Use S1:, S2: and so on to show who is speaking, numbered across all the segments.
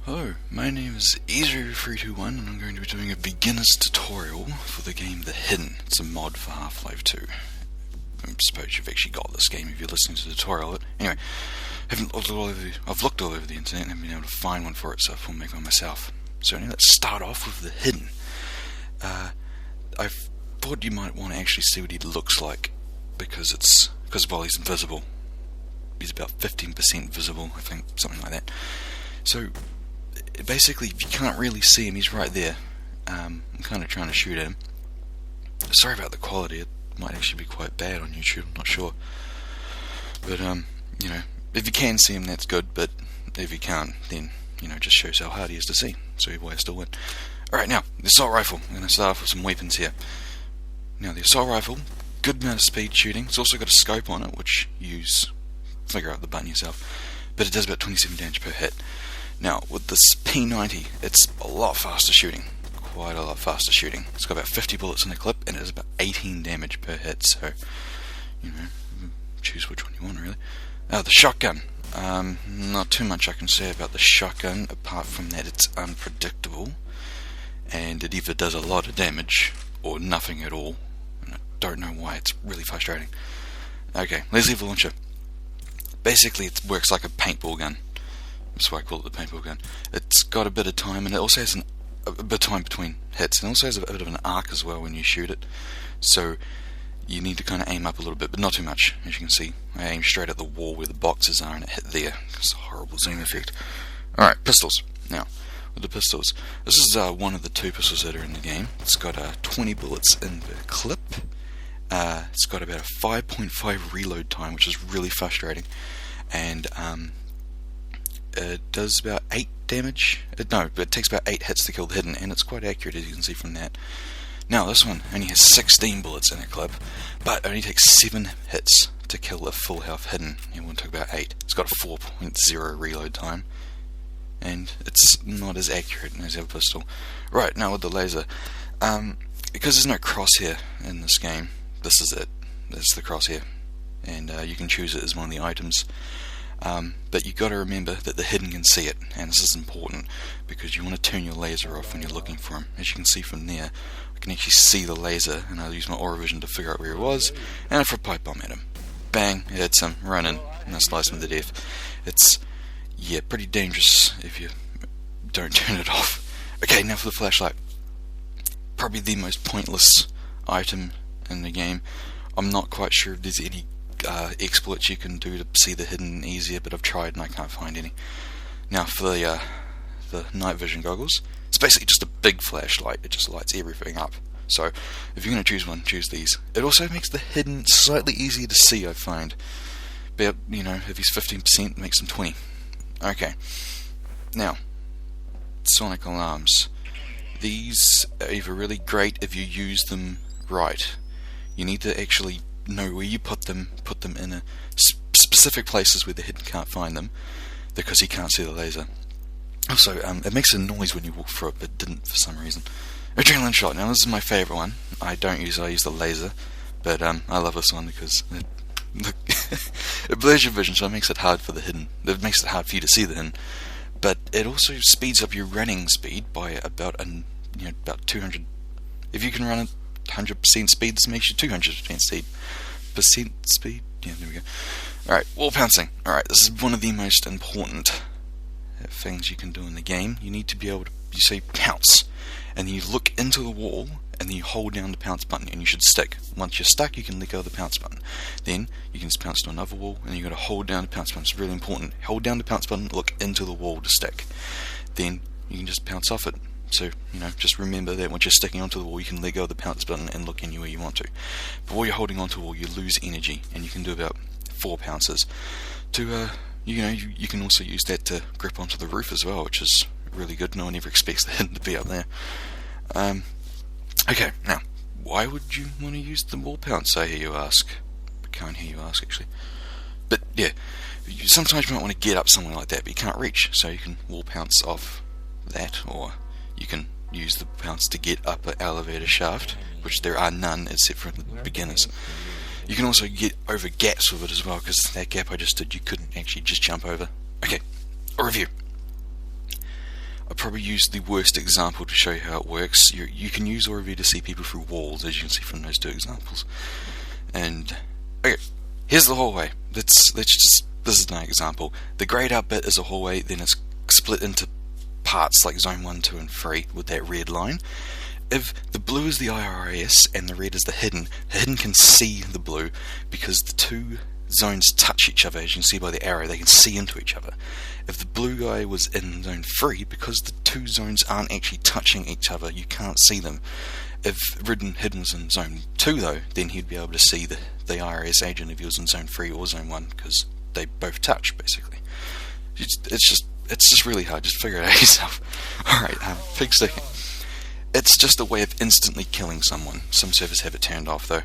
S1: Hello, my name is Ezra321 and I'm going to be doing a beginner's tutorial for the game The Hidden. It's a mod for Half-Life 2. I suppose you've actually got this game if you're listening to the tutorial. Anyway, I've looked all over the internet and haven't been able to find one for it, so I thought I'll make one myself. So anyway, let's start off with The Hidden. I thought you might want to actually see what he looks like, because while he's invisible, he's about 15% visible, I think, something like that. So basically, if you can't really see him, he's right there. I'm kind of trying to shoot at him. Sorry about the quality, it might actually be quite bad on YouTube, I'm not sure. But, you know, if you can see him, that's good, but if you can't, then, you know, just shows how hard he is to see. So why I still win. Alright, now, the assault rifle. I'm going to start off with some weapons here. Now, the assault rifle, good amount of speed shooting. It's also got a scope on it, which you figure out the button yourself. But it does about 27 damage per hit. Now, with this P90, it's a lot faster shooting. Quite a lot faster shooting. It's got about 50 bullets in the clip, and it does about 18 damage per hit, so, you know, choose which one you want, really. The shotgun. Not too much I can say about the shotgun, apart from that it's unpredictable, and it either does a lot of damage, or nothing at all, and I don't know why, it's really frustrating. Okay, laser launcher. Basically, it works like a paintball gun. That's why I call it the paintball gun. It's got a bit of time, and it also has a bit of time between hits, and it also has a bit of an arc as well when you shoot it. So you need to kind of aim up a little bit, but not too much. As you can see, I aim straight at the wall where the boxes are, and it hit there. It's a horrible zoom effect. Alright, pistols. Now, with the pistols, this is one of the two pistols that are in the game. It's got 20 bullets in the clip. It's got about a 5.5 reload time, which is really frustrating. And it does about 8 damage. It takes about 8 hits to kill the Hidden, and it's quite accurate, as you can see from that. Now, this one only has 16 bullets in a clip, but only takes 7 hits to kill a full health Hidden. It won't take about 8. It's got a 4.0 reload time, and it's not as accurate as our pistol. Right, now with the laser. Because there's no crosshair in this game, this is it. That's the crosshair. And you can choose it as one of the items. But you've got to remember that the Hidden can see it, and this is important because you want to turn your laser off when you're looking for him. As you can see from there, I can actually see the laser, and I'll use my aura vision to figure out where it was, and I throw a pipe bomb at him. Bang, it hits him, run in, and I slice him to death. It's, yeah, pretty dangerous if you don't turn it off. Okay, now for the flashlight. Probably the most pointless item in the game. I'm not quite sure if there's any exploits you can do to see the Hidden easier, but I've tried and I can't find any. Now for the night vision goggles, it's basically just a big flashlight. It just lights everything up. So if you're going to choose one, choose these. It also makes the Hidden slightly easier to see, I find. But, you know, if he's 15%, it makes him 20. Okay. Now, sonic alarms. These are either really great if you use them right. You need to actually know where you put them in a specific places where the Hidden can't find them, because he can't see the laser. Also, it makes a noise when you walk through it, but it didn't for some reason. Adrenaline shot. Now this is my favourite one. I use the laser, but I love this one because it blurs your vision, so it makes it hard for the Hidden. It makes it hard for you to see the Hidden, but it also speeds up your running speed by about 200. If you can run at 100% speed, this makes you 200% speed. Yeah, there we go. Alright, wall pouncing. Alright, this is one of the most important things you can do in the game. You need to be able to, you say pounce, and then you look into the wall, and then you hold down the pounce button, and you should stick. Once you're stuck, you can let go of the pounce button. Then you can just pounce to another wall, and you've got to hold down the pounce button. It's really important. Hold down the pounce button, look into the wall to stick. Then you can just pounce off it. So, you know, just remember that once you're sticking onto the wall, you can let go of the pounce button and look anywhere you want to. But while you're holding onto the wall, you lose energy, and you can do about 4 pounces. You can also use that to grip onto the roof as well, which is really good. No one ever expects the Hidden to be up there. Okay, now, why would you want to use the wall pounce, I hear you ask? I can't hear you ask, actually. But, yeah, sometimes you might want to get up somewhere like that, but you can't reach, so you can wall pounce off that, or you can use the pounce to get up an elevator shaft, which there are none except for the beginners. You can also get over gaps with it as well, because that gap I just did, you couldn't actually just jump over. Okay, a review. probably used the worst example to show you how it works. You can use ORV to see people through walls, as you can see from those two examples. And okay, here's the hallway. This is an example. The greyed out bit is a hallway, then it's split into parts like zone 1, 2 and 3 with that red line. If the blue is the IRS and the red is the hidden can see the blue because the two zones touch each other. As you can see by the arrow, they can see into each other. If the blue guy was in zone 3, because the two zones aren't actually touching each other, you can't see them. If hidden was in zone 2 though, then he'd be able to see the IRS agent if he was in zone 3 or zone 1, because they both touch basically. It's just really hard. Just figure it out yourself. Alright, pig sticking. It's just a way of instantly killing someone. Some servers have it turned off though.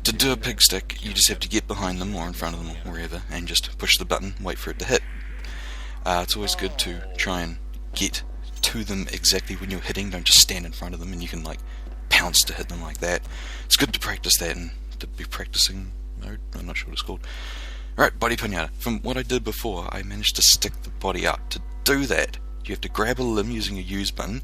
S1: To do a pig stick, you just have to get behind them or in front of them or wherever and just push the button, wait for it to hit. It's always good to try and get to them exactly when you're hitting. Don't just stand in front of them and you can like pounce to hit them like that. It's good to practice that and to be practicing mode. I'm not sure what it's called. Alright, body pinata. From what I did before, I managed to stick the body up. To do that, you have to grab a limb using a use button,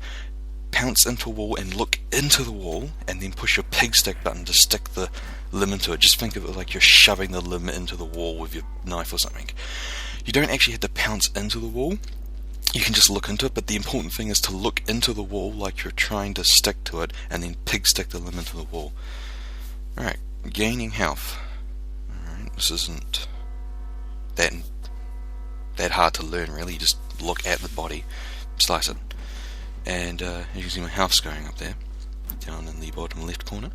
S1: pounce into a wall and look into the wall, and then push your pig stick button to stick the limb into it. Just think of it like you're shoving the limb into the wall with your knife or something. You don't actually have to pounce into the wall, you can just look into it, but the important thing is to look into the wall like you're trying to stick to it, and then pig stick the limb into the wall. Alright, gaining health. Alright, this isn't that hard to learn really. You just look at the body, slice it, and you can see my health's going up there, down in the bottom left corner.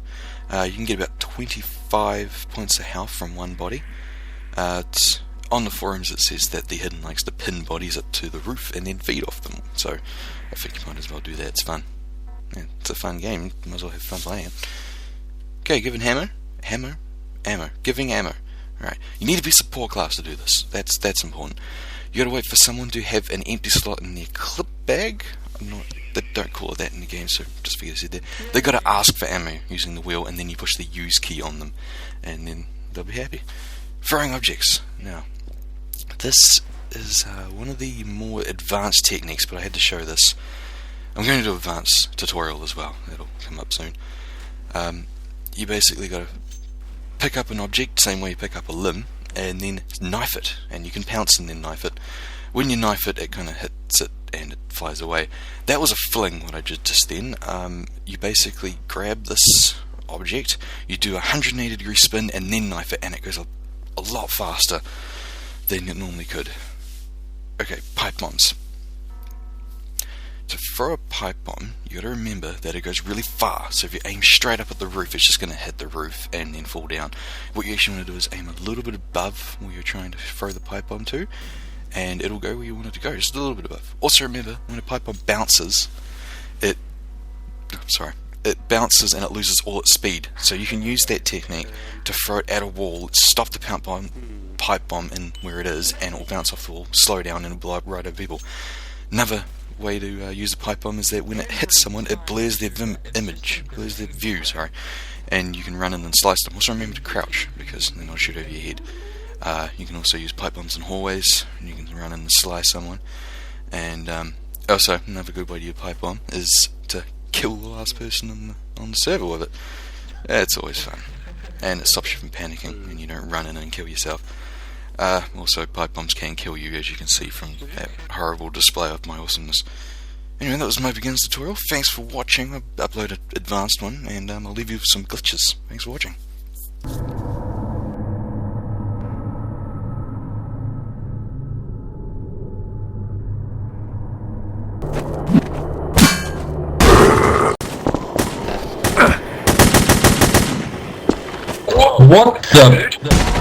S1: You can get about 25 points of health from one body. On the forums it says that the hidden likes to pin bodies up to the roof and then feed off them, so I think you might as well do that. It's fun. Yeah, it's a fun game, you might as well have fun playing it. Okay, giving ammo. Giving ammo. Alright, you need to be support class to do this. That's important. You gotta wait for someone to have an empty slot in their clip bag. They don't call it that in the game, so just figure I said that. They gotta ask for ammo using the wheel, and then you push the use key on them, and then they'll be happy. Throwing objects. Now, this is one of the more advanced techniques, but I had to show this. I'm going to do an advanced tutorial as well. That'll come up soon. You basically gotta pick up an object, same way you pick up a limb, and then knife it, and you can pounce and then knife it. When you knife it, it kind of hits it and it flies away. That was a fling, what I did just then. You basically grab this object, you do a 180 degree spin and then knife it, and it goes a lot faster than it normally could. Okay, pipe bombs. To throw a pipe bomb, you gotta remember that it goes really far, so if you aim straight up at the roof, it's just gonna hit the roof and then fall down. What you actually want to do is aim a little bit above where you're trying to throw the pipe bomb to, and it'll go where you want it to go, just a little bit above. Also remember, when a pipe bomb bounces, it bounces and it loses all its speed, so you can use that technique to throw it at a wall, stop the pipe bomb in where it is, and it will bounce off the wall, slow down, and it'll blow up right over people. Another way to use a pipe bomb is that when it hits someone, it blurs their blurs their view, and you can run in and slice them. Also remember to crouch, because then they'll shoot over your head. You can also use pipe bombs in hallways, and you can run in and slice someone. And also, another good way to use a pipe bomb is to kill the last person on the server with it. It's always fun, and it stops you from panicking, and you don't run in and kill yourself. Also, pipe bombs can kill you, as you can see from that horrible display of my awesomeness. Anyway, that was my beginner's tutorial. Thanks for watching. I uploaded an advanced one, and I'll leave you with some glitches. Thanks for watching.
S2: What the?